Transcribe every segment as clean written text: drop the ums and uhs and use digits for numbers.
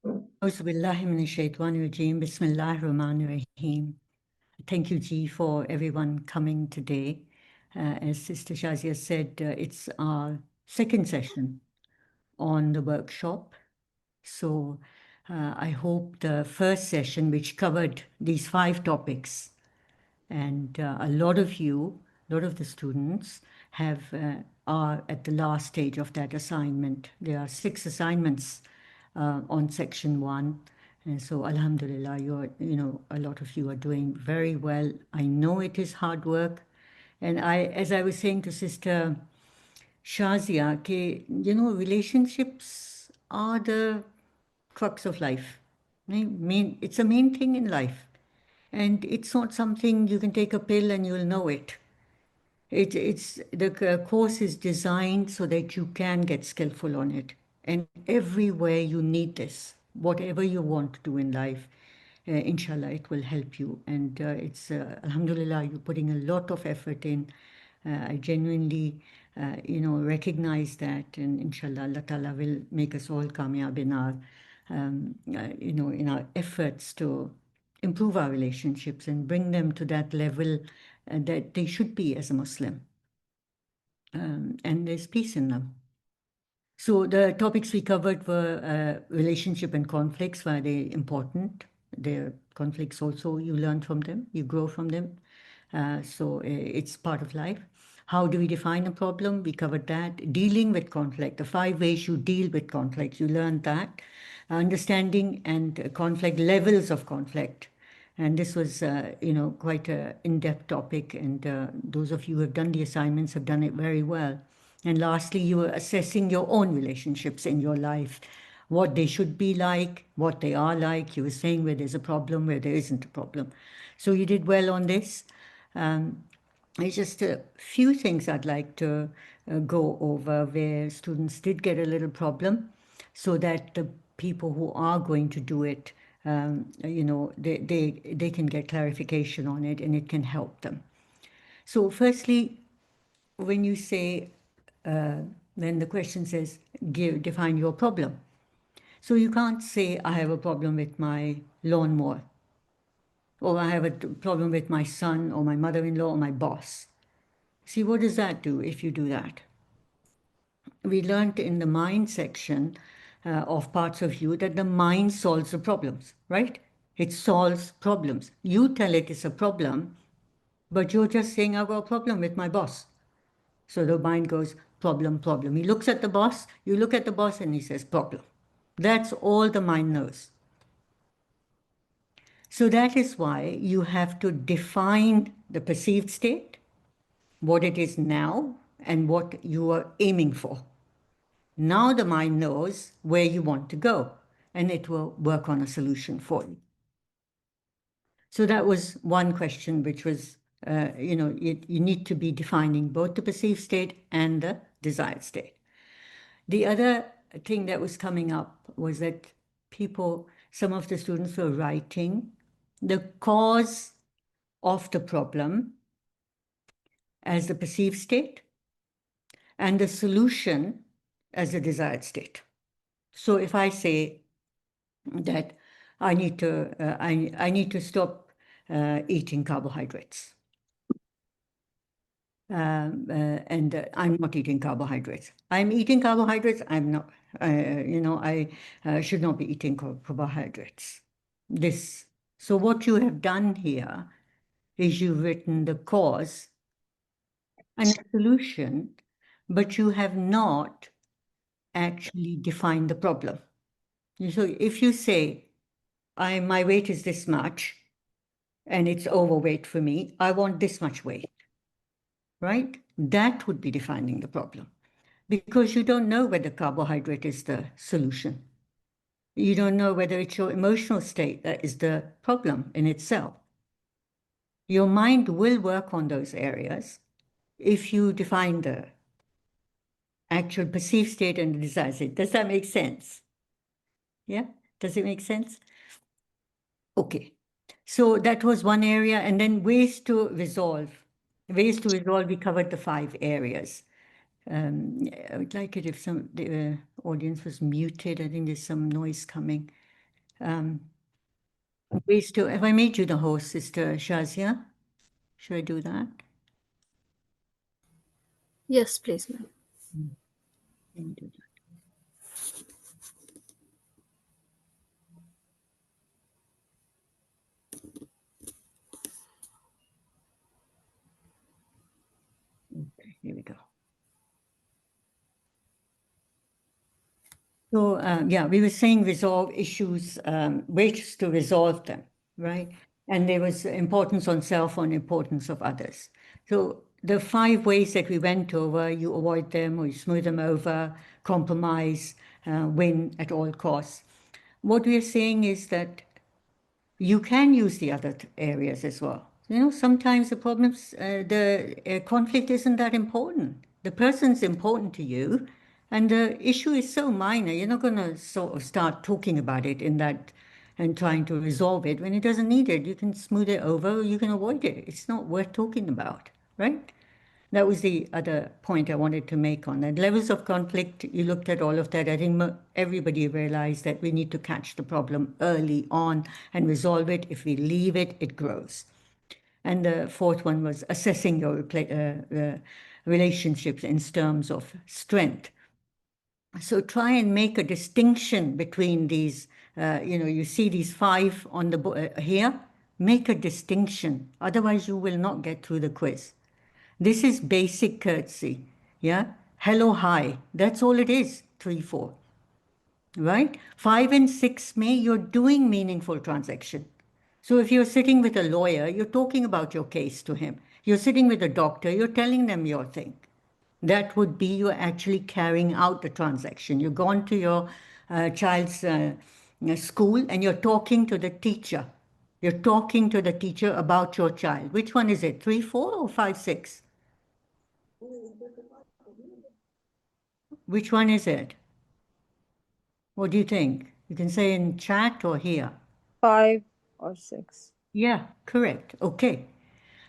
Auzu billahi minash shaitanir rajeem. Bismillahir Rahmanir Rahim. Thank you, G, for everyone coming today. As Sister Shazia said, it's our second session on the workshop. So I hope the first session, which covered these 5 topics, and a lot of the students are at the last stage of that assignment. There are 6 assignments on section 1. And so, Alhamdulillah, a lot of you are doing very well. I know it is hard work. And as I was saying to Sister Shazia, relationships are the crux of life. It's a main thing in life. And it's not something you can take a pill and you'll know it. It's the course is designed so that you can get skillful on it. And everywhere you need this, whatever you want to do in life, inshallah, it will help you. And alhamdulillah, you're putting a lot of effort in. I genuinely, recognize that. And inshallah, Allah Ta'ala will make us all kamyab in in our efforts to improve our relationships and bring them to that level that they should be as a Muslim. And there's peace in them. So the topics we covered were relationship and conflicts. Why are they important? Their conflicts also, you learn from them, you grow from them. So it's part of life. How do we define a problem? We covered that. Dealing with conflict, the 5 ways you deal with conflict, you learned that. Understanding and conflict, levels of conflict. And this was, quite an in-depth topic. And those of you who have done the assignments have done it very well. And lastly, you were assessing your own relationships in your life, what they should be like, what they are like. You were saying where there's a problem, where there isn't a problem. So you did well on this. There's just a few things I'd like to go over where students did get a little problem so that the people who are going to do it, they can get clarification on it and it can help them. So firstly, when you say, when the question says, define your problem. So you can't say, I have a problem with my lawnmower, or I have a problem with my son, or my mother-in-law, or my boss. See, what does that do if you do that? We learned in the mind section of parts of you that the mind solves the problems, right? It solves problems. You tell it it's a problem, but you're just saying, I've got a problem with my boss. So the mind goes, problem, problem. He looks at the boss, you look at the boss, and he says, problem. That's all the mind knows. So that is why you have to define the perceived state, what it is now, and what you are aiming for. Now the mind knows where you want to go, and it will work on a solution for you. So that was one question, which was, you need to be defining both the perceived state and the desired state. The other thing that was coming up was that some of the students were writing the cause of the problem as the perceived state and the solution as the desired state. So if I say that I need to stop eating carbohydrates, and I'm not eating carbohydrates. I'm eating carbohydrates. I'm not. I should not be eating carbohydrates. So what you have done here is you've written the cause and the solution, but you have not actually defined the problem. So if you say, my weight is this much, and it's overweight for me, I want this much weight, right? That would be defining the problem. Because you don't know whether carbohydrate is the solution. You don't know whether it's your emotional state that is the problem in itself. Your mind will work on those areas if you define the actual perceived state and the desired state. Does that make sense? Yeah? Does it make sense? Okay. So that was one area. And then ways to resolve. Ways to resolve, we covered the 5 areas. I would like it if the audience was muted. I think there's some noise coming. ways to, have I made you the host, Sister Shazia? Should I do that? Yes, please, ma'am. Let me do that. Okay, here we go. So, yeah, we were saying resolve issues, ways to resolve them, right? And there was importance on self on importance of others. So the 5 ways that we went over, you avoid them or you smooth them over, compromise, win at all costs. What we are saying is that you can use the other areas as well. Sometimes the problems, the conflict isn't that important. The person's important to you, and the issue is so minor. You're not going to sort of start talking about it in that and trying to resolve it when it doesn't need it. You can smooth it over, or you can avoid it. It's not worth talking about, right? That was the other point I wanted to make on that. Levels of conflict, you looked at all of that. I think everybody realized that we need to catch the problem early on and resolve it. If we leave it, it grows. And the 4th one was assessing your relationships in terms of strength. So try and make a distinction between these, you see these 5 on the here, make a distinction. Otherwise, you will not get through the quiz. This is basic courtesy. Yeah. Hello, hi. That's all it is. 3, 4. Right? 5 and 6 may, you're doing meaningful transaction. So if you're sitting with a lawyer, you're talking about your case to him. You're sitting with a doctor, you're telling them your thing. That would be you're actually carrying out the transaction. You've gone to your child's school and you're talking to the teacher. You're talking to the teacher about your child. Which one is it? 3, 4 or 5, 6? Which one is it? What do you think? You can say in chat or here. 5 or 6. Yeah, correct. Okay.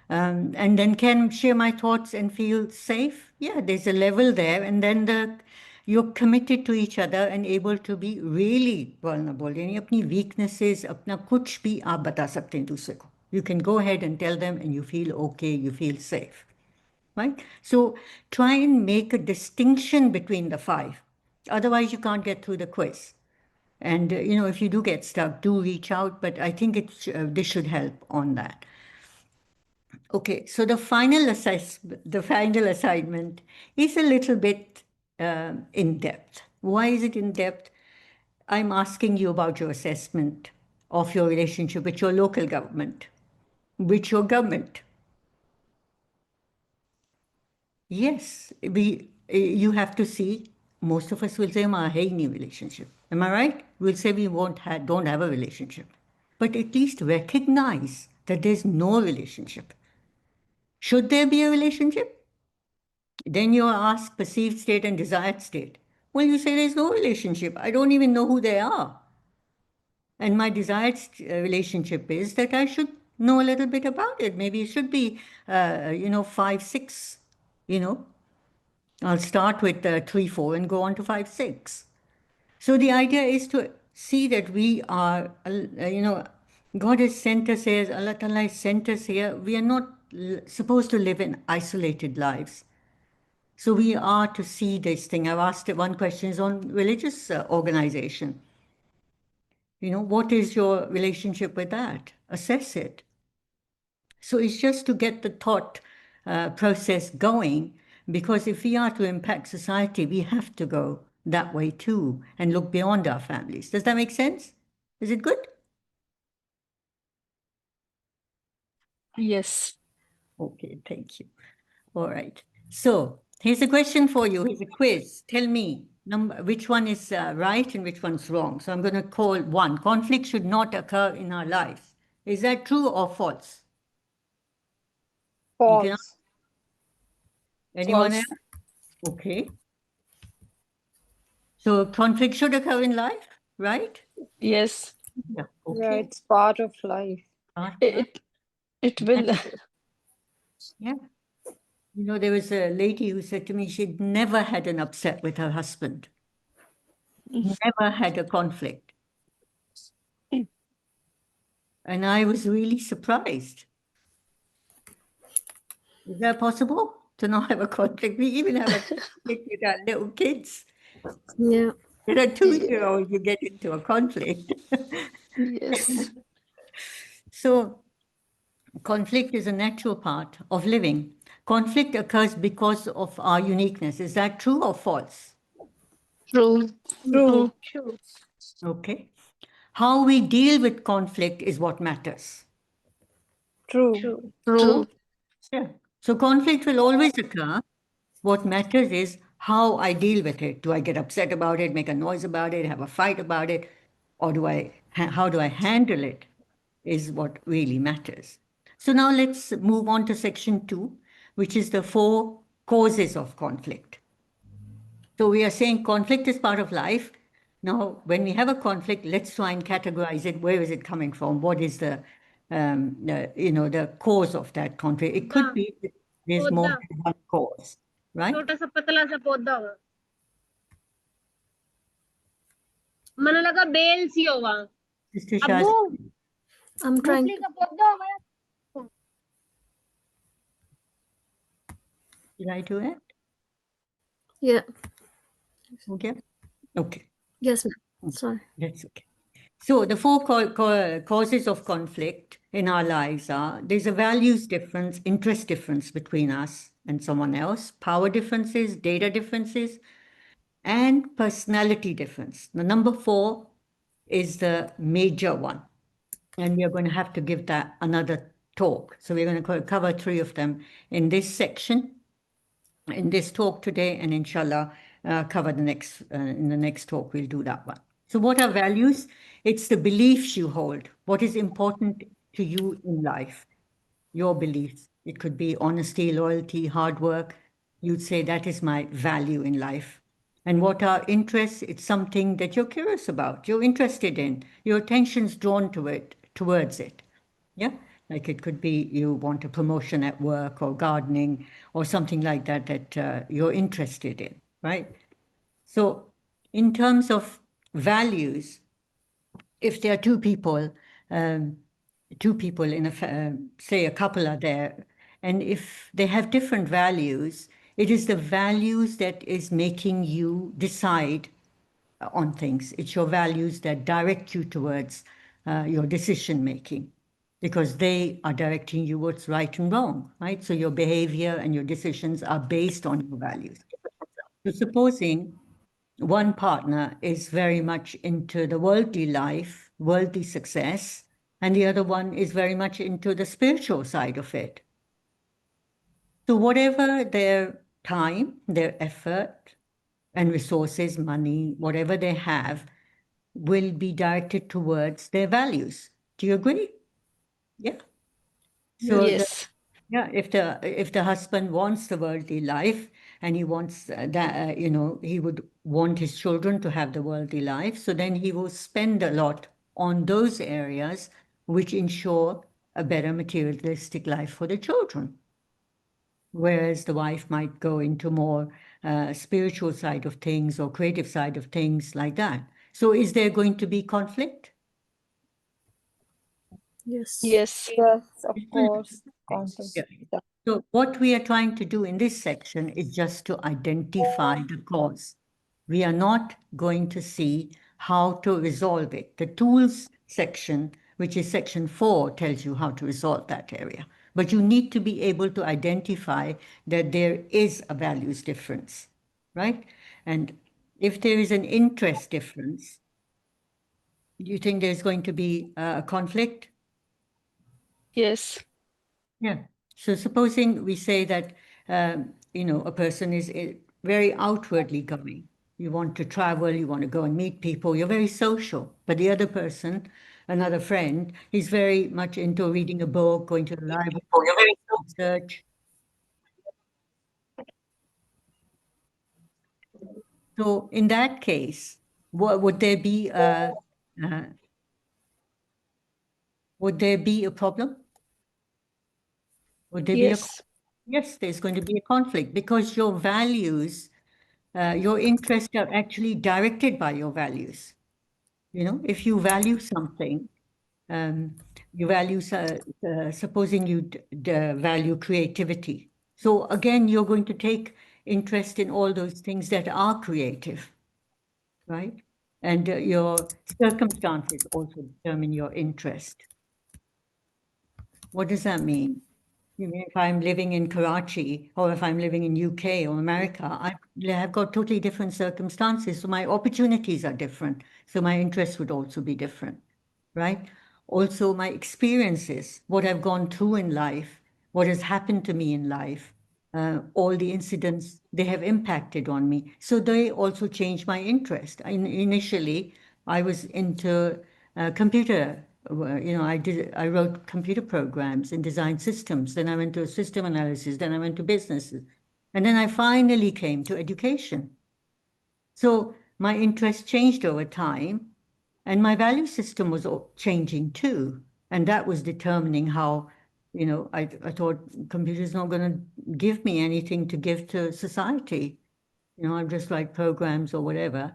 And then can share my thoughts and feel safe. Yeah, there's a level there. And then you're committed to each other and able to be really vulnerable. यानी अपनी weaknesses, अपना कुछ भी आप बता सकते हैं दूसरे को. You can go ahead and tell them and you feel okay, you feel safe. Right? So try and make a distinction between the 5. Otherwise, you can't get through the quiz. And, if you do get stuck, do reach out. But I think this should help on that. Okay, so the final assignment is a little bit in depth. Why is it in depth? I'm asking you about your assessment of your relationship with your local government, with your government. Yes, you have to see, most of us will say, "Ma hai nahi relationship." Am I right? We'll say we don't have a relationship. But at least recognize that there's no relationship. Should there be a relationship? Then you are asked perceived state and desired state. Well, you say there's no relationship. I don't even know who they are. And my desired relationship is that I should know a little bit about it. Maybe it should be, 5, 6, I'll start with 3, 4 and go on to 5, 6. So the idea is to see that we are, God has sent us here, Allah Ta'ala has sent us here. We are not supposed to live in isolated lives. So we are to see this thing. I've asked one question is on religious organization. What is your relationship with that? Assess it. So it's just to get the thought process going, because if we are to impact society, we have to go that way too and look beyond our families. Does that make sense? Is it good? Yes. Okay, thank you. All right. So here's a question for you. Here's a quiz. Tell me which one is right and which one's wrong. So I'm going to call 1. Conflict should not occur in our lives. Is that true or false? You can False. anyone False. else? Okay. So conflict should occur in life, right? Yes. Yeah. Yeah, Okay. it's part of life. It will. Yeah. There was a lady who said to me she'd never had an upset with her husband, never had a conflict. And I was really surprised. Is that possible to not have a conflict? We even have a conflict with our little kids. Yeah. With a 2-year-old, you get into a conflict. Yes. So conflict is a natural part of living. Conflict occurs because of our uniqueness. Is that true or false? True. True. True. Okay. How we deal with conflict is what matters. True. True. Yeah. So conflict will always occur. What matters is how I deal with it. Do I get upset about it, make a noise about it, have a fight about it, or how do I handle it is what really matters. So now let's move on to section 2, which is the 4 causes of conflict. So we are saying conflict is part of life. Now, when we have a conflict, let's try and categorize it. Where is it coming from? What is the the cause of that conflict? It could be that there's more than one cause, right? छोटा सा पतला सा पौधा होगा मैंने लगा bell सी होगा Sister अब्बू Shaz, I'm trying. मूंगफली का पौधा होगा did I do it? Yeah. Okay. Okay. Yes, ma'am. Sorry. That's okay. So the 4 causes of conflict in our lives are there's a values difference, interest difference between us and someone else, power differences, data differences, and personality difference. The number 4 is the major one. And we are going to have to give that another talk. So we're going to cover 3 of them in this section, in this talk today, and inshallah, cover the next, in the next talk, we'll do that one. So what are values? It's the beliefs you hold. What is important to you in life? Your beliefs. It could be honesty, loyalty, hard work. You'd say that is my value in life. And what are interests? It's something that you're curious about, you're interested in, your attention's drawn to it, towards it. Yeah, like it could be you want a promotion at work or gardening or something like that that you're interested in, right? So in terms of values, if there are um, two people in say a couple are there, and if they have different values, it is the values that is making you decide on things. It's your values that direct you towards your decision making because they are directing you what's right and wrong, right? So your behavior and your decisions are based on your values. So supposing one partner is very much into the worldly life, worldly success, and the other one is very much into the spiritual side of it. So whatever their time, their effort, and resources, money, whatever they have, will be directed towards their values. Do you agree? Yeah. So Yes. if the husband wants the worldly life and he wants that he would want his children to have the worldly life, so then he will spend a lot on those areas which ensure a better materialistic life for the children. Whereas the wife might go into more spiritual side of things or creative side of things like that. So is there going to be conflict? Yes. Yes, of course. Conflict. Yeah. So what we are trying to do in this section is just to identify the cause. We are not going to see how to resolve it. The tools section, which is section 4, tells you how to resolve that area. But you need to be able to identify that there is a values difference, right? And if there is an interest difference, do you think there's going to be a conflict? Yes. Yeah. So supposing we say that, a person is very outwardly going. You want to travel, you want to go and meet people, you're very social. But the other person, another friend, is very much into reading a book, going to the library, research. So in that case, would there be uh, would there be a problem? Would there be a Yes. Yes, there's going to be a conflict because your values, your interests are actually directed by your values. If you value something, you value, supposing you value creativity. So again, you're going to take interest in all those things that are creative, right? And your circumstances also determine your interest. What does that mean? You mean if I'm living in Karachi or if I'm living in UK or America, I have got totally different circumstances. So my opportunities are different. So my interests would also be different, right? Also, my experiences, what I've gone through in life, what has happened to me in life, all the incidents, they have impacted on me. So they also changed my interest. Initially, I was into computer. I wrote computer programs and designed systems. Then I went to system analysis. Then I went to businesses. And then I finally came to education. So my interest changed over time. And my value system was changing too. And that was determining how, I thought computer's not going to give me anything to give to society. I'm just like programs or whatever.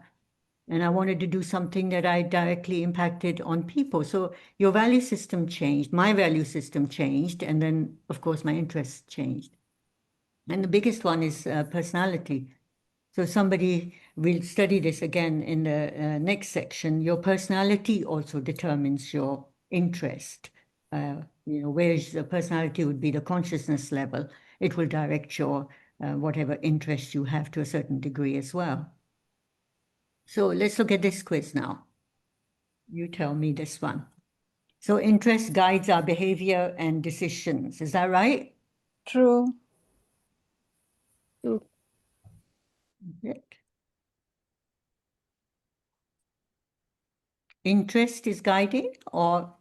And I wanted to do something that I directly impacted on people. So your value system changed, my value system changed, and then, of course, my interests changed. And the biggest one is personality. So somebody will study this again in the next section. Your personality also determines your interest. Whereas the personality would be the consciousness level, it will direct your whatever interest you have to a certain degree as well. So let's look at this quiz now. You tell me this one. So interest guides our behavior and decisions. Is that right? True. True. Good. Interest is guiding, or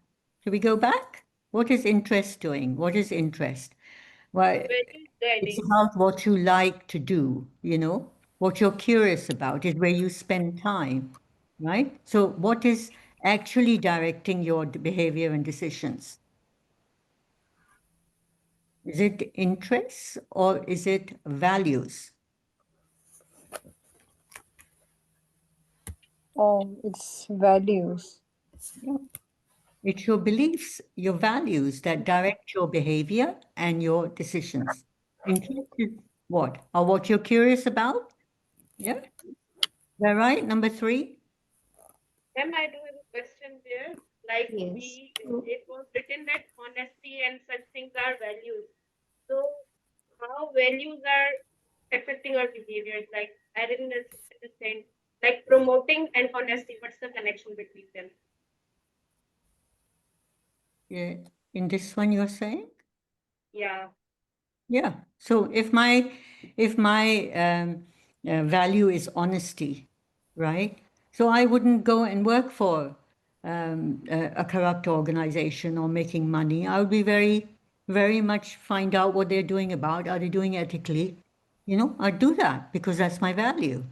should we go back? What is interest doing? What is interest? Well, it's about what you like to do, what you're curious about is where you spend time, right? So what is actually directing your behavior and decisions? Is it interests or is it values? Oh, it's values. Yeah. It's your beliefs, your values that direct your behavior and your decisions. Interest is what? Or what you're curious about? Yeah. Is that right? Number 3? Then I do have a question there. Like Yes. it was written that honesty and such things are values. So how values are affecting our behaviors? Like I didn't understand. Like promoting and honesty, what's the connection between them? Yeah. In this one you're saying? Yeah. Yeah. So if my value is honesty, right? So I wouldn't go and work for a corrupt organization or making money. I would be very, very much find out what they're doing about. Are they doing ethically? I'd do that because that's my value.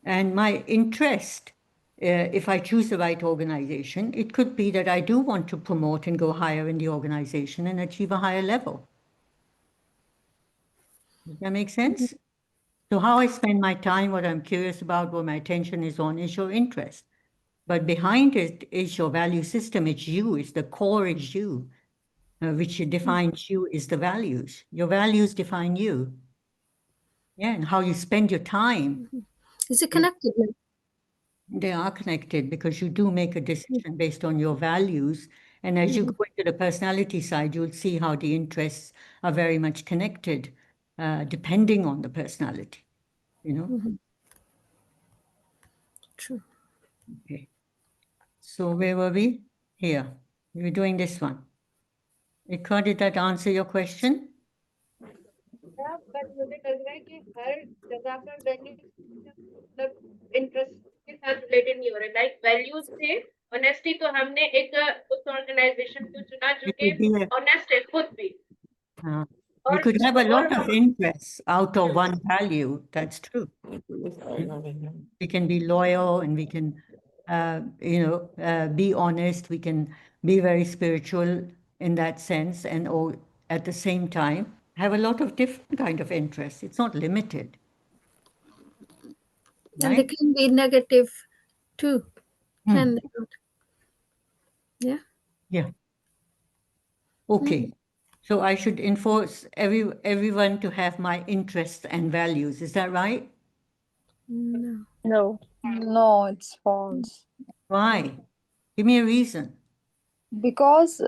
And my interest, if I choose the right organization, it could be that I do want to promote and go higher in the organization and achieve a higher level. Does that make sense? So how I spend my time, what I'm curious about, what my attention is on, is your interest. But behind it is your value system. It's you. It's the core is you, which defines you is the values. Your values define you. Yeah, and how you spend your time. Is it connected? They are connected because you do make a decision based on your values. And as you go into the personality side, you'll see how the interests are very much connected, depending on the personality, True. Okay. So where were we? Here. We were doing this one. Ikra, did that answer your question? Yeah, but मुझे लग रहा है कि हर जगह पर value मतलब interest के साथ रिलेटेड नहीं हो रहा है लाइक वैल्यूज थे ऑनेस्टी तो हमने एक उस ऑर्गेनाइजेशन को चुना जो It कि would be ऑनेस्ट है खुद भी you और could have a lot of और interests out of one value. That's true. We can be loyal and we can, be honest. We can be very spiritual in that sense, and at the same time have a lot of different kind of interests. It's not limited, And they right? can be negative too. Can they not? Yeah. Yeah. Okay. So I should enforce everyone to have my interests and values. Is that right? No. No. No, it's false. Why? Give me a reason. Because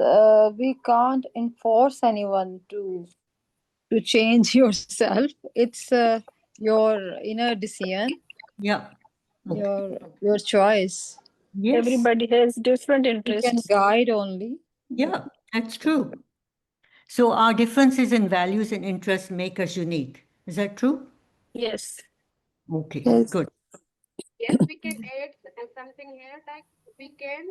we can't enforce anyone to change yourself. It's your inner decision, Yeah. Okay. your choice. Yes. Everybody has different You can interests. guide only. Yeah, that's true. So our differences in values and interests make us unique. Is that true? Yes. Okay, Yes. good. Yes, we can add something here, like we can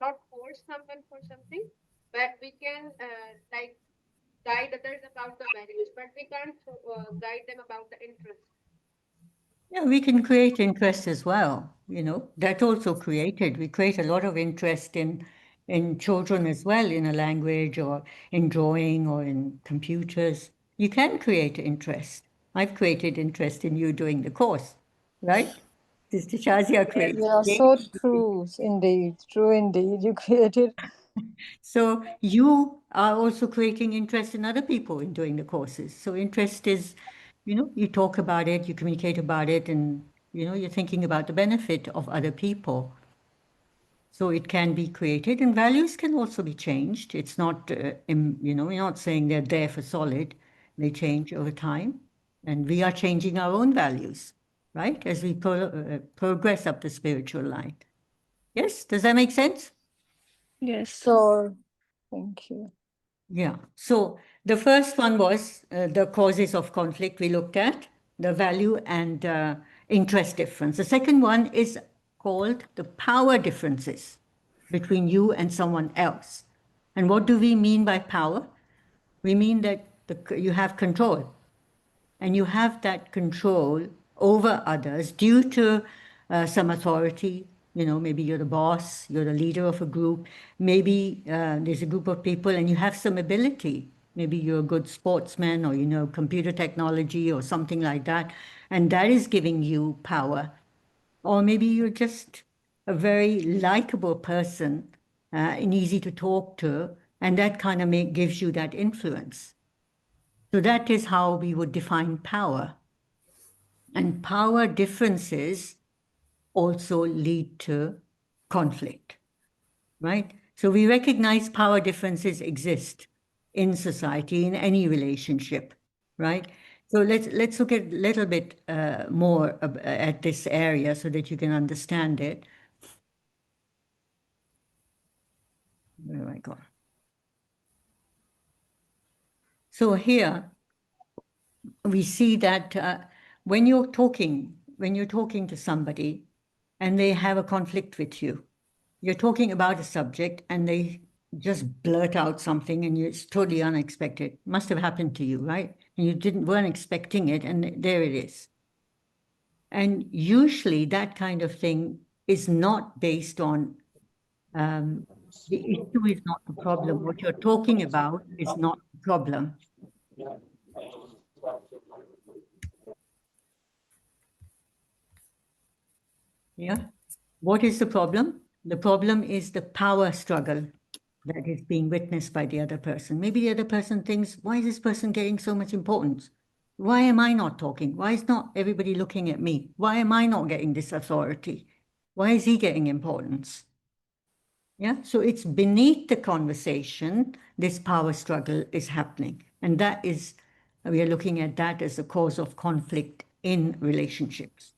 not force someone for something, but we can like guide others about the values, but we can't guide them about the interest. Yeah, we can create interest as well. That's also created. We create a lot of interest in children as well, in a language or in drawing or in computers. You can create interest. I've created interest in you doing the course, right? Sister Shazia created. Yeah, so true, indeed. True, indeed. You created. So you are also creating interest in other people in doing the courses. So interest is, you talk about it, you communicate about it, and, you're thinking about the benefit of other people. So it can be created, and values can also be changed. It's not, we're not saying they're there for solid. They change over time, and we are changing our own values, right? As we progress up the spiritual line. Yes, does that make sense? Yes. Sure. Thank you. Yeah. So the first one was the causes of conflict we looked at, the value and interest difference. The second one is called the power differences between you and someone else. And what do we mean by power? We mean that you have control, and you have that control over others due to some authority. Maybe you're the boss, you're the leader of a group, maybe there's a group of people and you have some ability. Maybe you're a good sportsman, or computer technology or something like that, and that is giving you power. Or maybe you're just a very likable person and easy to talk to, and that kind of gives you that influence. So that is how we would define power. And power differences also lead to conflict, right? So we recognize power differences exist in society, in any relationship, right? So let's look at a little bit more at this area so that you can understand it. Where do I go? So here we see that when you're talking to somebody and they have a conflict with you, you're talking about a subject and they just blurt out something and it's totally unexpected. Must have happened to you, right? And you weren't expecting it, and there it is. And usually that kind of thing is not based on the issue is not the problem. What you're talking about is not the problem. Yeah. What is the problem? The problem is the power struggle that is being witnessed by the other person. Maybe the other person thinks, why is this person getting so much importance? Why am I not talking? Why is not everybody looking at me? Why am I not getting this authority? Why is he getting importance? Yeah, so it's beneath the conversation, this power struggle is happening. And that is, we are looking at that as a cause of conflict in relationships.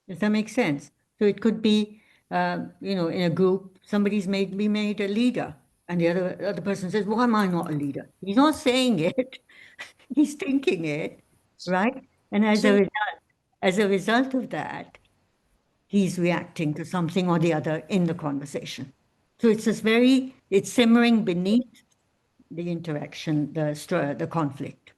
Does that make sense? So it could be, in a group, somebody's made a leader, and the other person says, "Why am I not a leader?" He's not saying it; he's thinking it, right? And as a result of that, he's reacting to something or the other in the conversation. So it's simmering beneath the interaction, the conflict,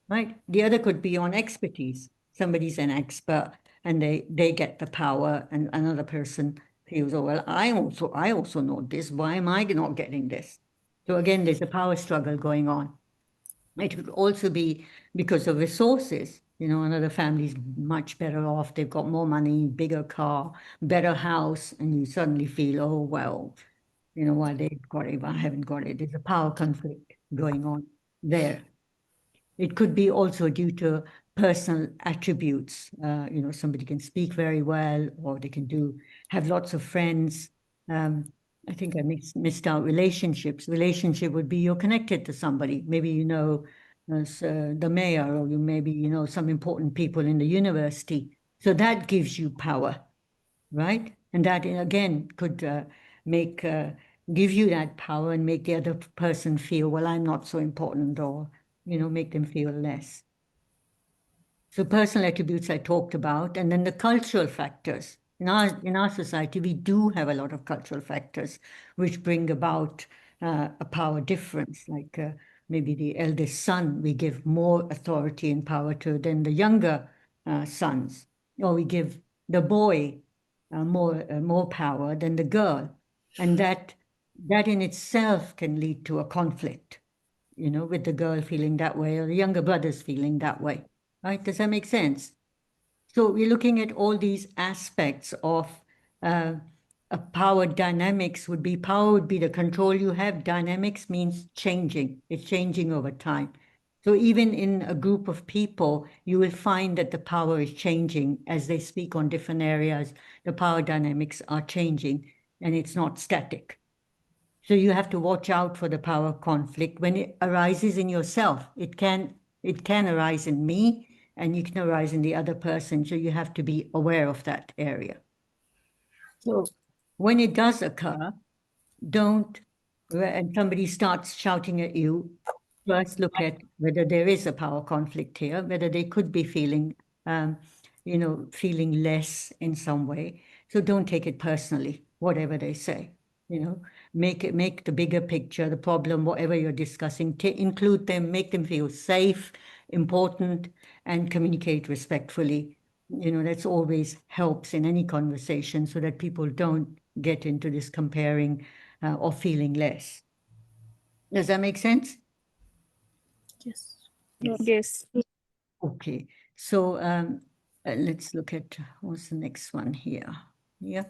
right? The other could be on expertise. Somebody's an expert and they get the power, and another person feels, oh, well, I also know this. Why am I not getting this? So again, there's a power struggle going on. It could also be because of resources. Another family's much better off. They've got more money, bigger car, better house, and you suddenly feel, oh, well, while they've got it, I haven't got it. There's a power conflict going on there. It could be also due to personal attributes. Somebody can speak very well, or they can have lots of friends. I think I missed out relationships. Relationship would be you're connected to somebody. Maybe the mayor, or maybe some important people in the university. So that gives you power, right? And that again could give you that power and make the other person feel, well, I'm not so important, or make them feel less. So personal attributes I talked about, and then the cultural factors. In our society, we do have a lot of cultural factors which bring about a power difference. Like maybe the eldest son, we give more authority and power to than the younger sons, or we give the boy more power than the girl, and that in itself can lead to a conflict. With the girl feeling that way or the younger brothers feeling that way. Right? Does that make sense? So we're looking at all these aspects of a power dynamics power would be the control you have. Dynamics means changing. It's changing over time. So even in a group of people, you will find that the power is changing as they speak on different areas. The power dynamics are changing and it's not static. So you have to watch out for the power conflict when it arises in yourself. It can arise in me, and it can arise in the other person. So you have to be aware of that area. So when it does occur, and somebody starts shouting at you, first look at whether there is a power conflict here, whether they could be feeling less in some way. So don't take it personally, whatever they say. Make the bigger picture, the problem, whatever you're discussing, include them, make them feel safe, important, and communicate respectfully. That's always helps in any conversation, so that people don't get into this comparing or feeling less. Does that make sense? Yes. Yes. Okay. So let's look at what's the next one here. Yeah.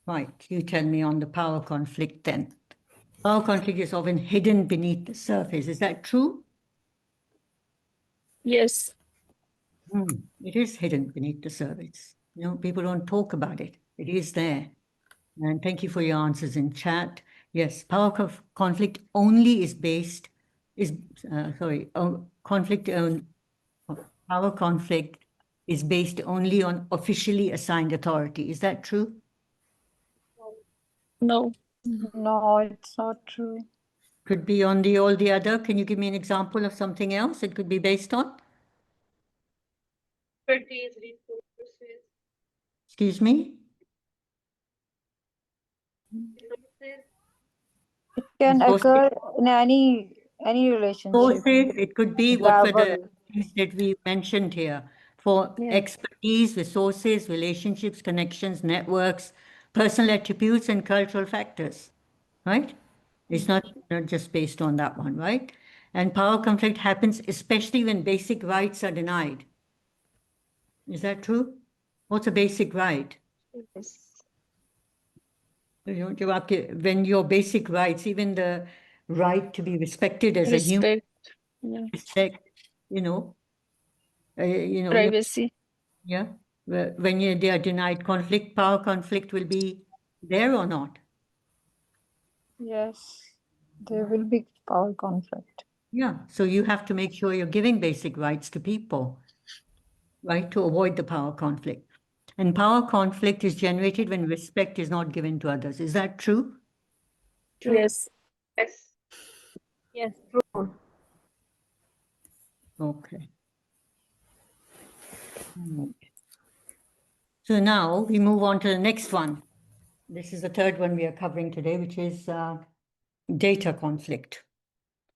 Right. You tell me on the power conflict then. Power conflict is often hidden beneath the surface. Is that true? Yes. It is hidden beneath the surface. People don't talk about it. It is there. And thank you for your answers in chat. Yes, conflict only is based, conflict power conflict is based only on officially assigned authority. Is that true? No. No, it's not true. Could be on all the other. Can you give me an example of something else it could be based on? Expertise, resources, Excuse me? resources. It can Resources. occur in any relationship. It could be what were the Verbal. things that we mentioned here for Yeah. expertise, resources, relationships, connections, networks, personal attributes, and cultural factors, right? It's not just based on that one, right? And power conflict happens especially when basic rights are denied. Is that true? What's a basic right? Yes. When your basic rights, even the right to be respected as a human, Respect. Yeah. respect, Privacy. yeah. When they are denied conflict, power conflict will be there or not? Yes, there will be power conflict. Yeah. So you have to make sure you're giving basic rights to people, right, to avoid the power conflict. And power conflict is generated when respect is not given to others. Is that true? Yes. Yes. Yes, true. Okay. Right. So now we move on to the next one. This is the third one we are covering today, which is data conflict,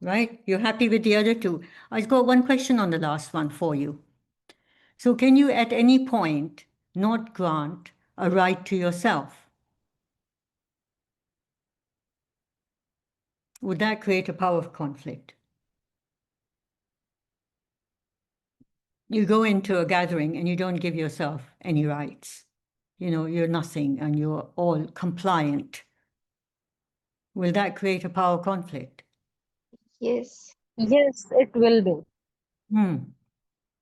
right? You're happy with the other two? I've got one question on the last one for you. So can you at any point not grant a right to yourself? Would that create a power conflict? You go into a gathering and you don't give yourself any rights. You're nothing and you're all compliant. Will that create a power conflict? Yes. Yes, it will be. You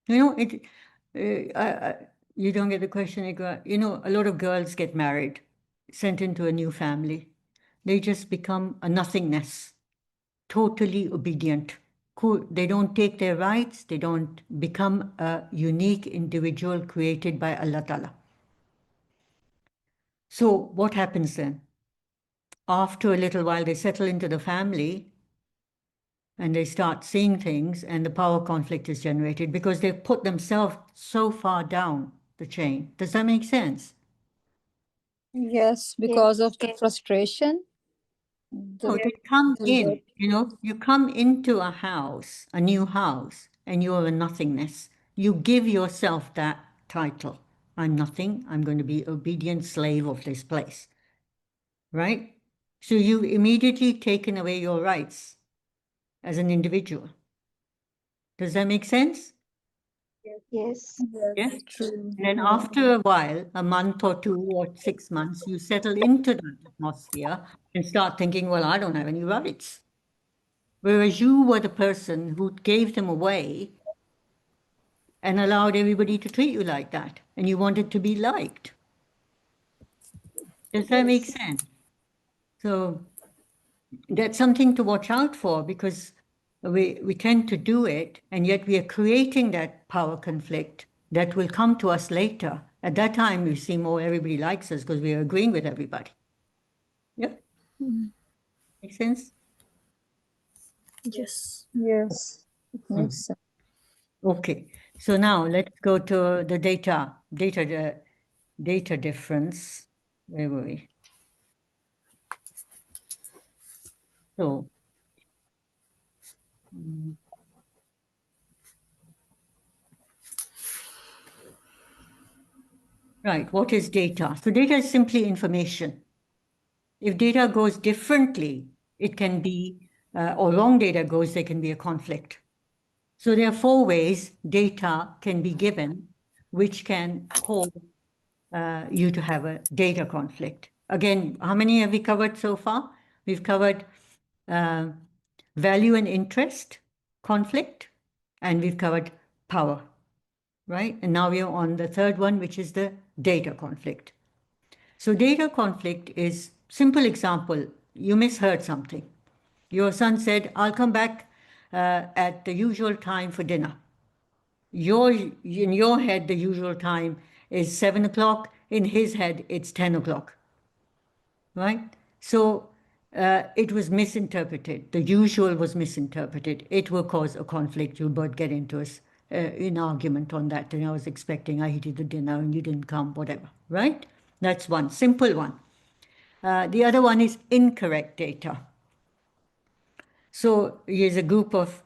know, you don't get the question, Iqra. You know, a lot of girls get married, sent into a new family. They just become a nothingness, totally obedient. Cool. They don't take their rights. They don't become a unique individual created by Allah Ta'ala. So what happens then? After a little while, they settle into the family and they start seeing things, and the power conflict is generated because they've put themselves so far down the chain. Does that make sense? Yes, because of the frustration. No, The, they come the in, word- you know, you come into a house, a new house, and you're a nothingness. You give yourself that title. I'm nothing. I'm going to be obedient slave of this place. Right? So you've immediately taken away your rights as an individual. Does that make sense? Yes. yes, Yes. true. And then Yeah. after a while, a month or 2 or 6 months, you settle into that atmosphere and start thinking, well, I don't have any rights. Whereas you were the person who gave them away and allowed everybody to treat you like that. And you wanted to be liked. Does that make sense? So that's something to watch out for, because we tend to do it, and yet we are creating that power conflict that will come to us later. At that time, we see more everybody likes us because we are agreeing with everybody. Yep. Make sense? Yes. Yes, it makes sense. Okay. So now let's go to the data difference. Where were we? So, right, what is data? So data is simply information. If data goes differently, it can be, or wrong data goes, there can be a conflict. So there are 4 ways data can be given, which can cause you to have a data conflict. Again, how many have we covered so far? We've covered value and interest conflict, and we've covered power, right? And now we are on the third one, which is the data conflict. So data conflict is, simple example, you misheard something. Your son said, I'll come back at the usual time for dinner. In your head, the usual time is 7 o'clock. In his head, it's 10 o'clock, right? So it was misinterpreted. The usual was misinterpreted. It will cause a conflict. You'll both get into an argument on that. And I was expecting, I heated the dinner and you didn't come, whatever, right? That's one, simple one. The other one is incorrect data. So here's a group of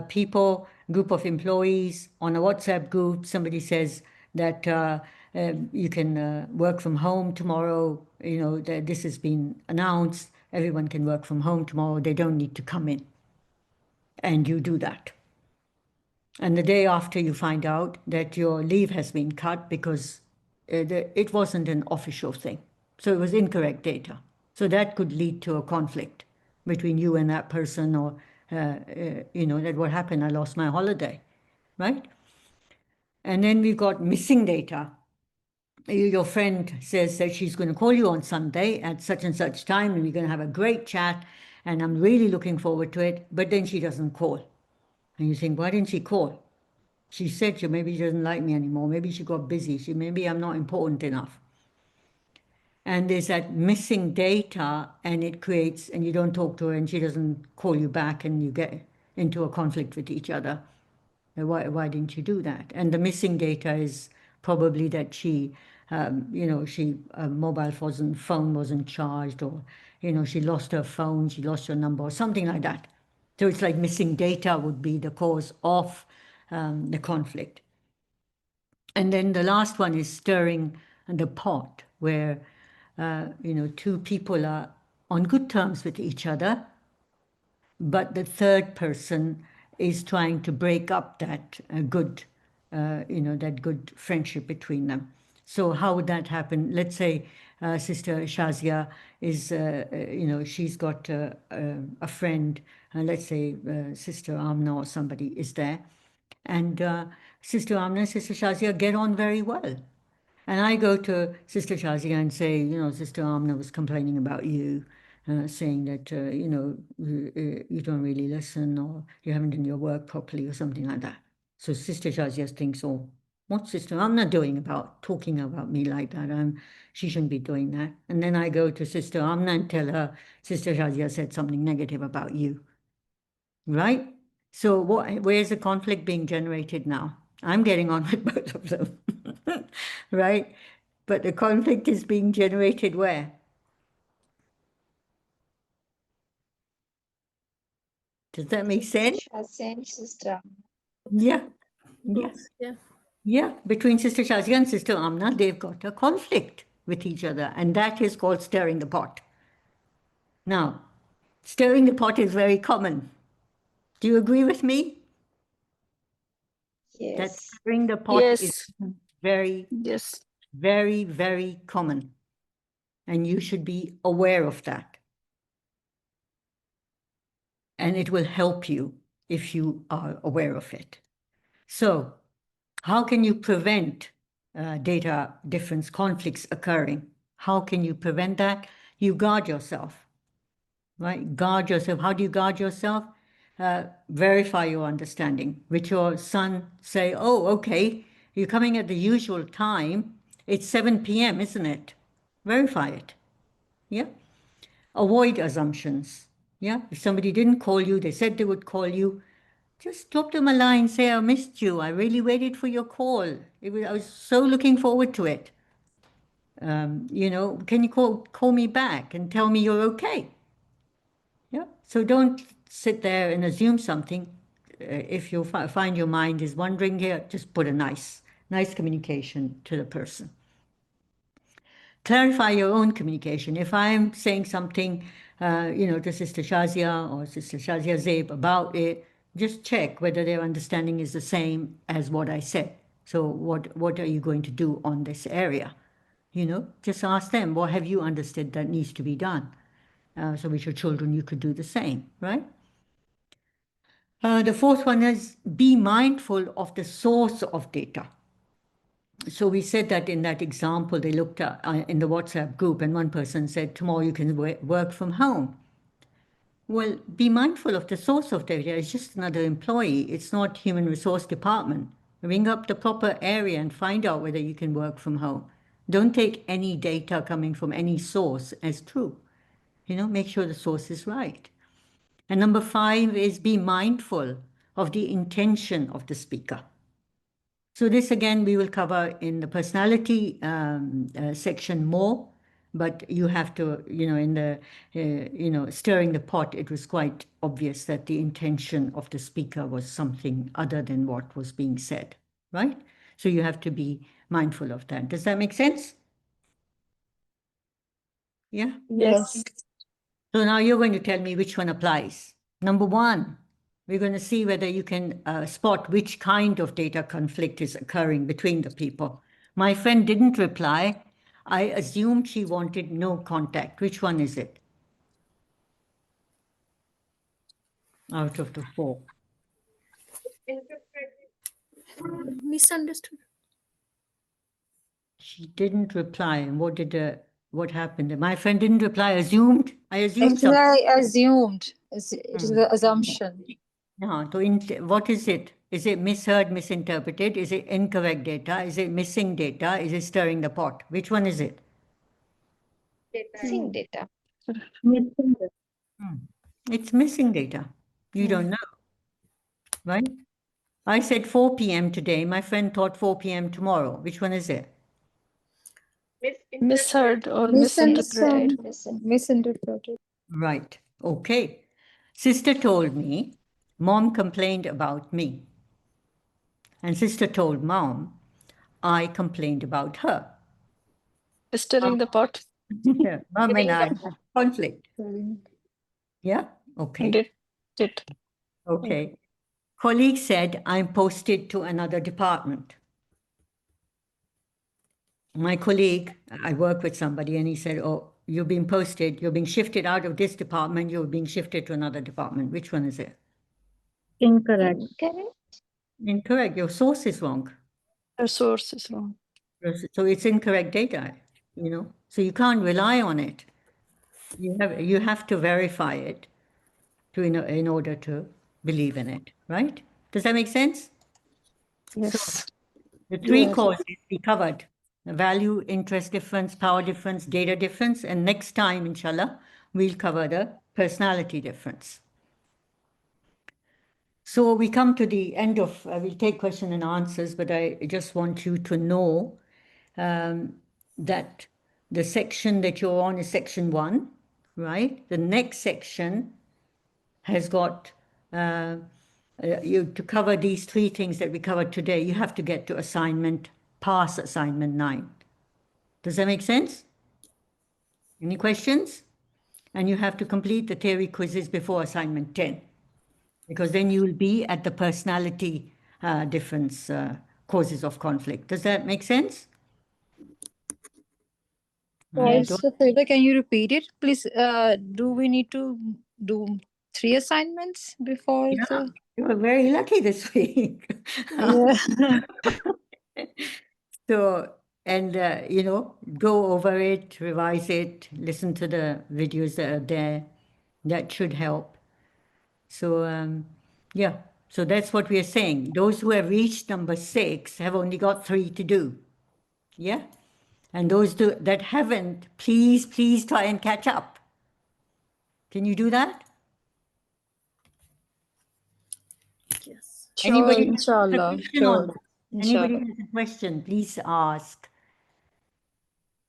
people, group of employees on a WhatsApp group. Somebody says that you can work from home tomorrow. You know, that this has been announced. Everyone can work from home tomorrow. They don't need to come in. And you do that. And the day after, you find out that your leave has been cut because it wasn't an official thing. So it was incorrect data. So that could lead to a conflict between you and that person, or, you know, that what happened, I lost my holiday, right? And then we've got missing data. Your friend says that she's going to call you on Sunday at such and such time, and we're going to have a great chat, and I'm really looking forward to it, but then she doesn't call. And you think, why didn't she call? She said maybe she doesn't like me anymore. Maybe she got busy. Maybe I'm not important enough. And there's that missing data, and it creates, and you don't talk to her and she doesn't call you back, and you get into a conflict with each other. Why didn't you do that? And the missing data is probably that she, you know, mobile phone wasn't charged, or, you know, she lost her phone, she lost her number, or something like that. So it's like missing data would be the cause of the conflict. And then the last one is stirring the pot, where, you know, 2 people are on good terms with each other, but the third person is trying to break up that good, you know, that good friendship between them. So how would that happen? Let's say Sister Shazia is, she's got a friend, let's say Sister Amna or somebody is there. And Sister Amna and Sister Shazia get on very well. And I go to Sister Shazia and say, Sister Amna was complaining about you, saying that, you don't really listen or you haven't done your work properly or something like that. So Sister Shazia thinks, oh, what's Sister Amna doing about talking about me like that? She shouldn't be doing that. And then I go to Sister Amna and tell her, Sister Shazia said something negative about you. Right? So where's the conflict being generated now? I'm getting on with both of them. Right? But the conflict is being generated where? Does that make sense? Shazia and Sister. Yeah. Both. Yes. Yeah. Yeah. Between Sister Shazia and Sister Amna, they've got a conflict with each other. And that is called stirring the pot. Now, stirring the pot is very common. Do you agree with me? That Yes. stirring the pot is Yes. very, Yes. very, very common. And you should be aware of that. And it will help you if you are aware of it. So, how can you prevent data difference conflicts occurring? How can you prevent that? You guard yourself, right? Guard yourself. How do you guard yourself? Verify your understanding. With your son, say, oh, okay, you're coming at the usual time. It's 7 p.m., isn't it? Verify it. Yeah. Avoid assumptions. Yeah. If somebody didn't call you, they said they would call you, just drop them a line, say, I missed you. I really waited for your call. I was so looking forward to it. Can you call me back and tell me you're okay? Yeah. So don't sit there and assume something. If you find your mind is wandering here, just put a nice communication to the person. Clarify your own communication. If I'm saying something, to Sister Shazia or Sister Shazia Zaib about it, just check whether their understanding is the same as what I said. So what are you going to do on this area? Just ask them, what have you understood that needs to be done? So with your children, you could do the same, right? The fourth one is be mindful of the source of data. So we said that in that example, they looked at in the WhatsApp group and one person said, tomorrow you can work from home. Well, be mindful of the source of data. It's just another employee. It's not human resource department. Ring up the proper area and find out whether you can work from home. Don't take any data coming from any source as true. Make sure the source is right. And number 5 is be mindful of the intention of the speaker. So this again, we will cover in the personality section more, but you have to, in the, stirring the pot, it was quite obvious that the intention of the speaker was something other than what was being said, right? So you have to be mindful of that. Does that make sense? Yeah? Yes. So now you're going to tell me which one applies. Number 1, we're going to see whether you can spot which kind of data conflict is occurring between the people. My friend didn't reply. I assumed she wanted no contact. Which one is it? Out of the 4. Interpreted. Misunderstood. She didn't reply. And what happened? My friend didn't reply. I assumed Actually, something. I assumed. It is the assumption. No, what is it? Is it misheard, misinterpreted? Is it incorrect data? Is it missing data? Is it stirring the pot? Which one is it? Missing data. It's missing data. You don't know, right? I said 4 p.m. today. My friend thought 4 p.m. tomorrow. Which one is it? Misheard or Misunderstood. misinterpreted. Misinterpreted. Right. Okay. Sister told me, Mom complained about me. And sister told Mom, I complained about her. Stirring the pot. Yeah, Mom and I had conflict. Yeah? Okay. Did. Okay. Colleague said, I'm posted to another department. My colleague, I work with somebody, and he said, "Oh, you're being posted, you're being shifted out of this department, you're being shifted to another department." Which one is it? Incorrect. Incorrect. Incorrect. Your source is wrong. Your source is wrong. So it's incorrect data, so you can't rely on it. You have to verify it in order to believe in it, right? Does that make sense? Yes. The three Yes. causes we covered: the value, interest difference, power difference, data difference, and next time, inshallah, we'll cover the personality difference. So we come to the end of, we'll take question and answers, but I just want you to know that the section that you're on is section 1, right? The next section has got, you to cover these 3 things that we covered today, you have to get to pass assignment 9. Does that make sense? Any questions? And you have to complete the theory quizzes before assignment 10, because then you will be at the personality difference causes of conflict. Does that make sense? Also, Fareeda, can you repeat it, please? Do we need to do 3 assignments before Yeah, the? you were very lucky this week. Yeah. So, and go over it, revise it, listen to the videos that are there. That should help. So, yeah, so that's what we are saying. Those who have reached number 6 have only got 3 to do. Yeah? And those that haven't, please try and catch up. Can you do that? Yes. Sure, Anybody has a inshallah. question on Sure. that? Anybody Inshallah. has a question, please ask.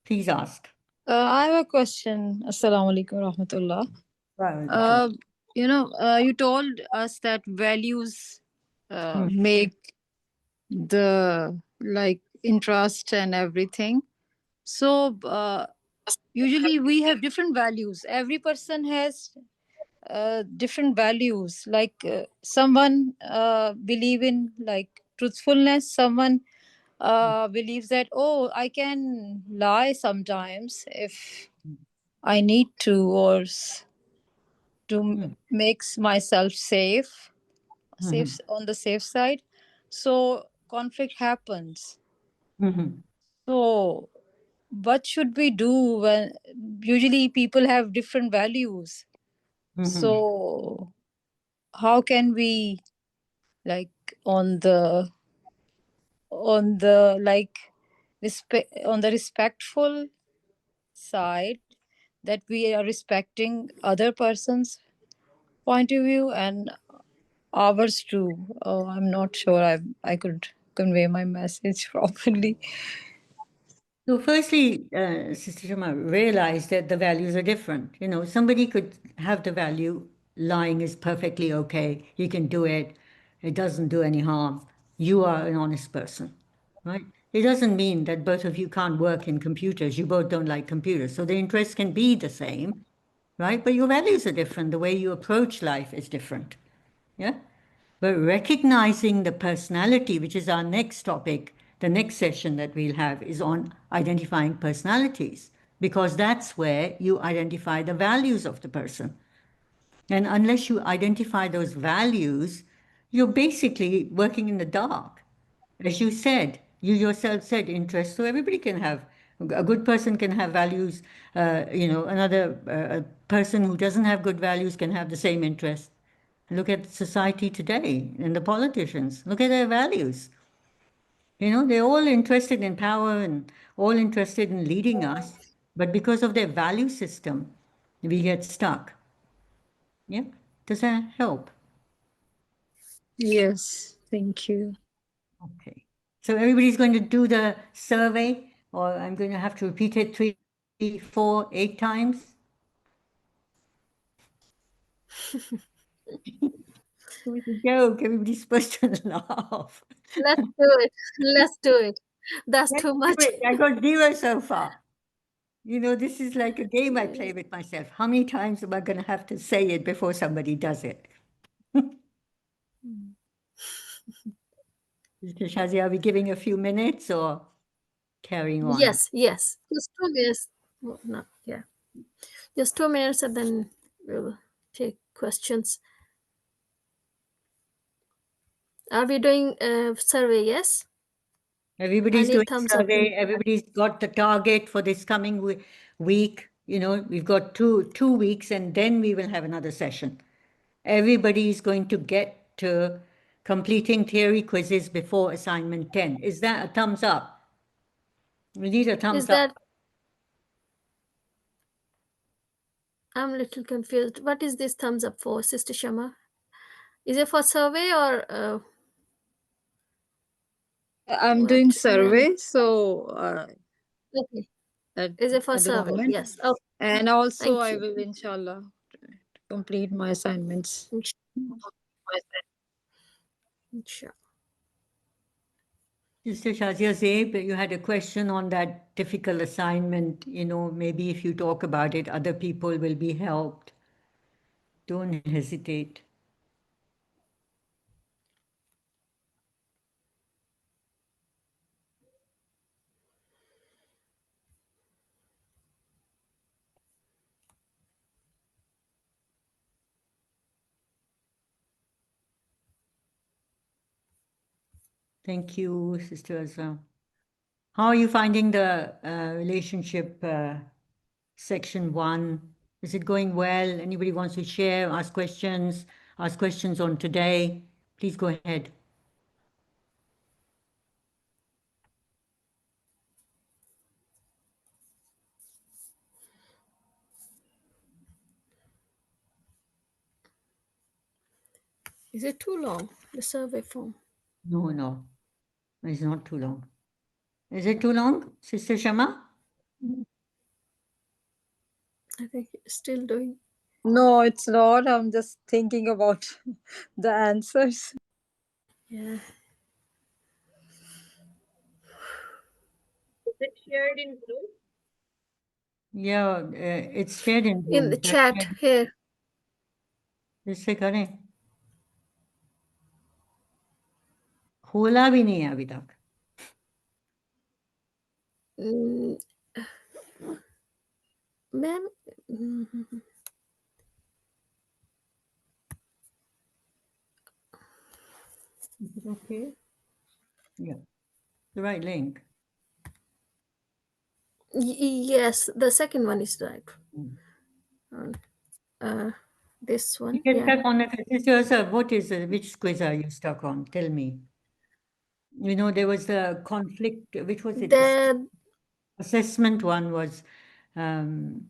Please ask. I have a question. Assalamu alaikum rahmatullah. Well, You told us that values make the interest and everything. So usually we have different values. Every person has different values. Someone believe in truthfulness. Someone believes that, oh, I can lie sometimes if I need to, or to makes myself safe on the safe side. So conflict happens. So what should we do when usually people have different values? So how can we on the respectful side, that we are respecting other person's point of view and ours too. I'm not sure I could convey my message properly. So firstly, Sister Shama, realize that the values are different. Somebody could have the value, lying is perfectly okay, you can do it, it doesn't do any harm. You are an honest person, right? It doesn't mean that both of you can't work in computers. You both don't like computers. So the interests can be the same, right? But your values are different. The way you approach life is different. Yeah? But recognizing the personality, which is our next topic, the next session that we'll have is on identifying personalities, because that's where you identify the values of the person. And unless you identify those values, you're basically working in the dark. As you said, you yourself said interest, so everybody can have, a good person can have values, another person who doesn't have good values can have the same interest. Look at society today and the politicians. Look at their values. They're all interested in power and all interested in leading us, but because of their value system, we get stuck. Yeah? Does that help? Yes, thank you. Okay. So everybody's going to do the survey, or I'm going to have to repeat it 3, 4, 8 times. It was a joke. Everybody's supposed to laugh. Let's do it. Let's do it. That's Let's too do much. it. I got 0 so far. This is like a game I play with myself. How many times am I going to have to say it before somebody does it? Mr. Shazi, are we giving a few minutes or? carrying on. Yes, yes. Just 2 minutes. Oh, no, yeah. Just 2 minutes and then we'll take questions. Are we doing a survey? Yes? Everybody's I need doing thumbs up. survey. Everybody's got the target for this coming week. You know, we've got two weeks, and then we will have another session. Everybody is going to get to completing theory quizzes before assignment 10. Is that a thumbs up? We need a thumbs Is up. that I'm a little confused. What is this thumbs up for, Sister Shama? Is it for survey or I'm what, doing ma'am? survey, so Okay. at, Is it for at the survey? moment. Yes. Oh, And also, thank I you. will, inshallah, complete my assignments. Sure. Sister Shazia Zeib, you had a question on that difficult assignment. You know, maybe if you talk about it, other people will be helped. Don't hesitate. Thank you, Sister Azra. How are you finding the relationship section 1? Is it going well? Anybody wants to share, ask questions on today? Please go ahead. Is it too long, the survey form? No, it's not too long. Is it too long, Sister Shama? I think it's still doing. No, it's not. I'm just thinking about the answers. Yeah. Is it shared in group? Yeah, it's shared in In the Zoom. chat here. जिससे करें खोला भी नहीं है अभी तक Mm, ma'am. Mhm. Is it okay? Yeah, the right link. Yes, the second one is right. This You one. get Yeah. stuck on it. Sister, sir, which quiz are you stuck on? Tell me. You know, there was the conflict, which was it? The Assessment one was, um,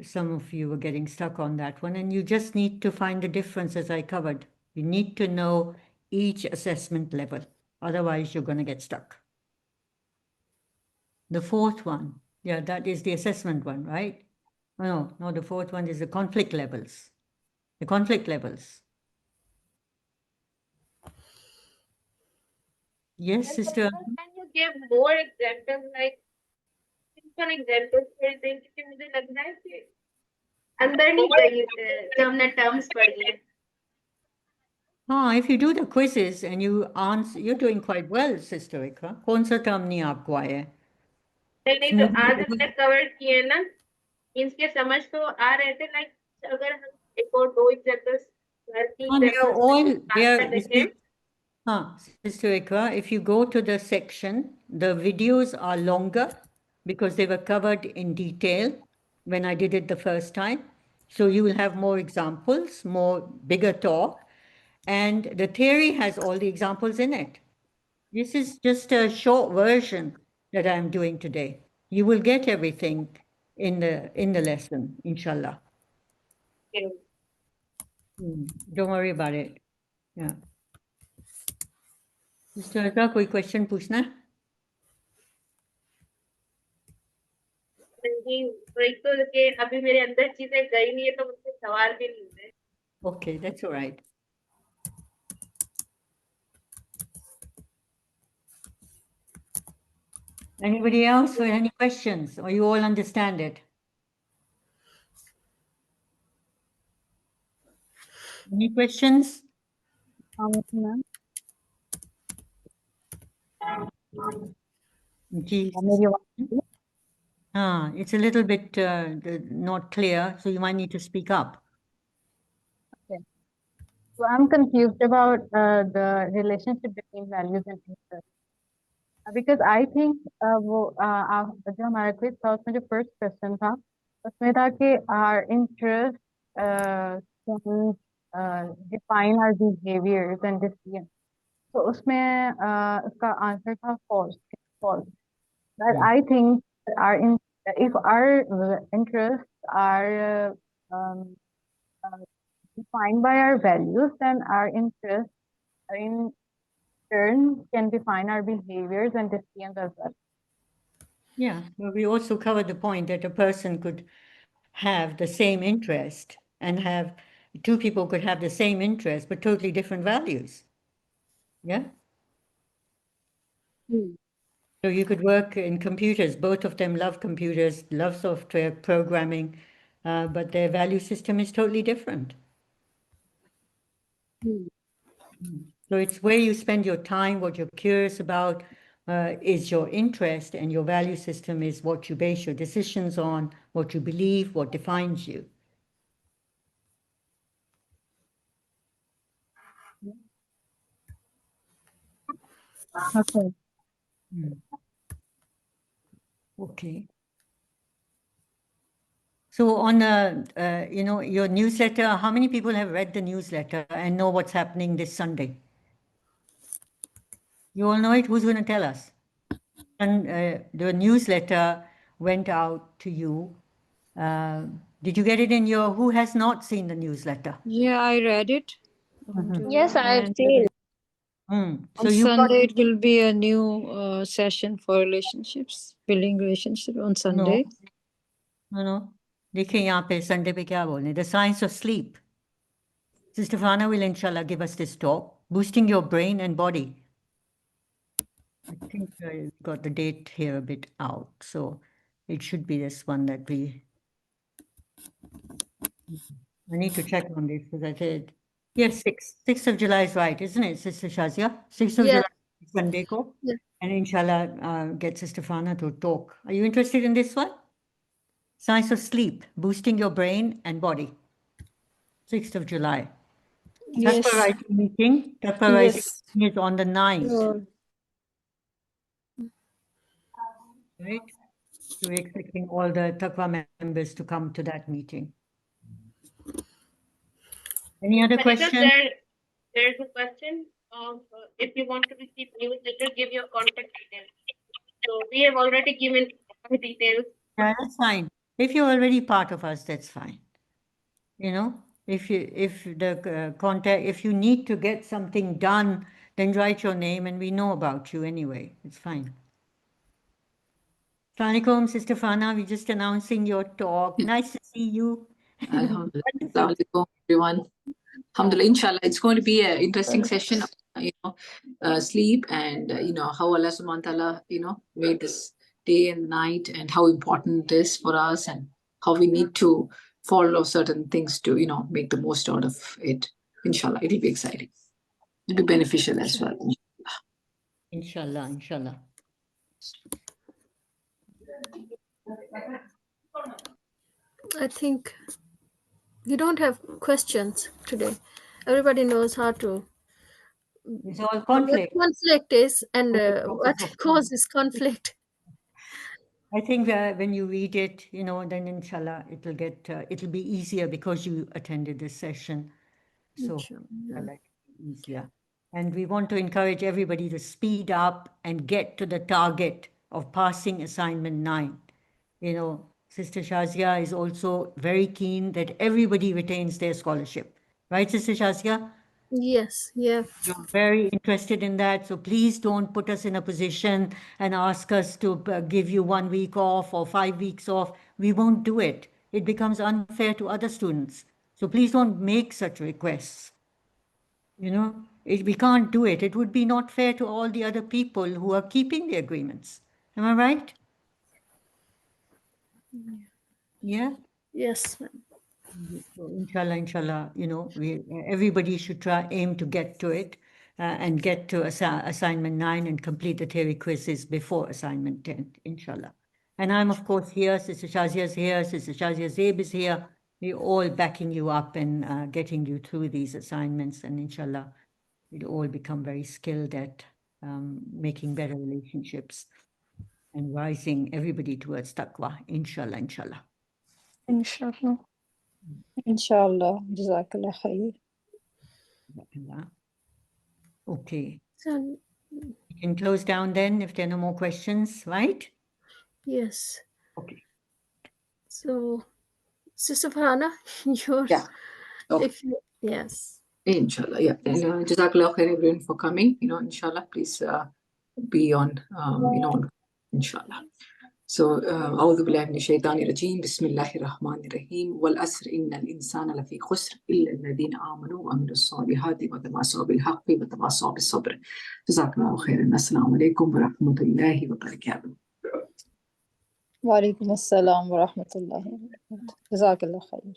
some of you were getting stuck on that one, and you just need to find the difference as I covered. You need to know each assessment level. Otherwise, you're going to get stuck. The fourth one, yeah, that is the assessment one, right? No, the fourth one is the conflict levels. The conflict levels. Yes, And sister. can you give more examples, like simple examples for दें क्योंकि मुझे लग रहा है कि अंदर नहीं गई जब हमने terms पढ़ी है. If you do the quizzes and you answer, you're doing quite well, Sister Ikra. कौन सा term नहीं आपको आया है? नहीं जो आज हमने cover किए ना, इनके समझ तो आ रहे थे, like अगर हम एक और 2 examples, They are all, they are, you देखें. see, Sister Ikra, if you go to the section, the videos are longer because they were covered in detail when I did it the first time. So you will have more examples, more bigger talk, and the theory has all the examples in it. This is just a short version that I'm doing today. You will get everything in the lesson, inshallah. Don't worry about it. Yeah. Mr. Azhar, कोई question पूछना है? नहीं वही तो कि अभी मेरे अंदर चीजें गई नहीं है तो मुझसे सवाल भी नहीं हुए. Okay, that's all right. Anybody else with any questions, or you all understand it? Any questions? Ji. It's a little bit not clear, so you might need to speak up. So I'm confused about the relationship between values and interests. Because I think जो हमारा quiz था उसमें जो first question था उसमें था कि our interest can define our behaviors and decisions. तो उसमें उसका आंसर था false. But I think if our interests are defined by our values, then our interests in turn can define our behaviors and decisions as well. Yeah, well, we also covered the point that a person could have the same interest and have two people could have the same interest but totally different values. Yeah. So you could work in computers. Both of them love computers, love software programming, but their value system is totally different. So it's where you spend your time, what you're curious about, is your interest, and your value system is what you base your decisions on, what you believe, what defines you. Okay. Okay. So on your newsletter, how many people have read the newsletter and know what's happening this Sunday? You all know it? Who's going to tell us? And the newsletter went out to you. Did you get it in your? Who has not seen the newsletter? Yeah, I read it. Yes, I've And, seen. So on you got Sunday, it will be a new session for relationships, building relationship on Sunday. no. देखिए यहाँ पे Sunday पे क्या बोलने? The science of sleep. Sister Fana will inshallah give us this talk, boosting your brain and body. I think I got the date here a bit out, so it should be this one that we. I need to check on this because I said, yes, 6th of July is right, isn't it, Sister Shazia? 6th of Yeah. July is Sunday ko. Yeah. And inshallah, get Sister Fana to talk. Are you interested in this one? Science of sleep, boosting your brain and body. 6th of July. Yes. Taqwa writing meeting. Taqwa writing Yes. meeting is on the 9th. Oh, Right? So we're expecting all the Taqwa members to come to that meeting. Any other Farida, questions? there's a question of if you want to receive newsletter, give your contact details. So we have already given the details. Yeah, that's fine. If you're already part of us, that's fine. You know, if you need to get something done, then write your name and we know about you anyway. It's fine. Assalamu alaikum, Sister Fana. We're just announcing your talk. Nice to see you. Alhamdulillah. Wonderful. Assalamu alaikum, everyone. Alhamdulillah, inshallah, it's going to be an interesting session, sleep and, how Allah subhanahu wa ta'ala, made this day and night and how important it is for us and how we need to follow certain things to, make the most out of it. Inshallah, it'll be exciting. It'll be beneficial as well. Inshallah, inshallah. I think we don't have questions today. Everybody knows how to. It's all What conflict. conflict is and what causes conflict. I think that when you read it, then inshallah, it'll be easier because you attended this session. So Inshallah. inshallah, it'll be easier. And we want to encourage everybody to speed up and get to the target of passing assignment 9. Sister Shazia is also very keen that everybody retains their scholarship. Right, Sister Shazia? Yes, yeah. You're very interested in that, so please don't put us in a position and ask us to give you 1 week off or 5 weeks off. We won't do it. It becomes unfair to other students. So please don't make such requests. We can't do it. It would be not fair to all the other people who are keeping the agreements. Am I right? Yeah? Yes. So inshallah, everybody should aim to get to it. and get to assignment 9 and complete the theory quizzes before assignment 10, inshallah. And I'm, of course, here. Sister Shazia is here. Sister Shazia Zeib is here. We're all backing you up and getting you through these assignments. And inshallah, we'll all become very skilled at making better relationships and rising everybody towards taqwa, inshallah, inshallah. Inshallah. Inshallah. Jazakallah khair. Okay. So, We can close down then if there are no more questions, right? yes. Okay. So, Sister Farhana, yours. Yeah. Okay. If you, yes. Inshallah, yeah. And Jazakallah khair everyone for coming. Inshallah, please be on, inshallah. So, أعوذ بالله من الشيطان الرجيم بسم الله الرحمن الرحيم والعصر إن الإنسان لفي خسر إلا الذين آمنوا وعملوا الصالحات وتواصوا بالحق وتواصوا بالصبر. جزاكم الله خيرا. السلام عليكم ورحمة الله وبركاته. Wa alaikum assalam wa rahmatullahi wa barakatuh. Jazakallah khair.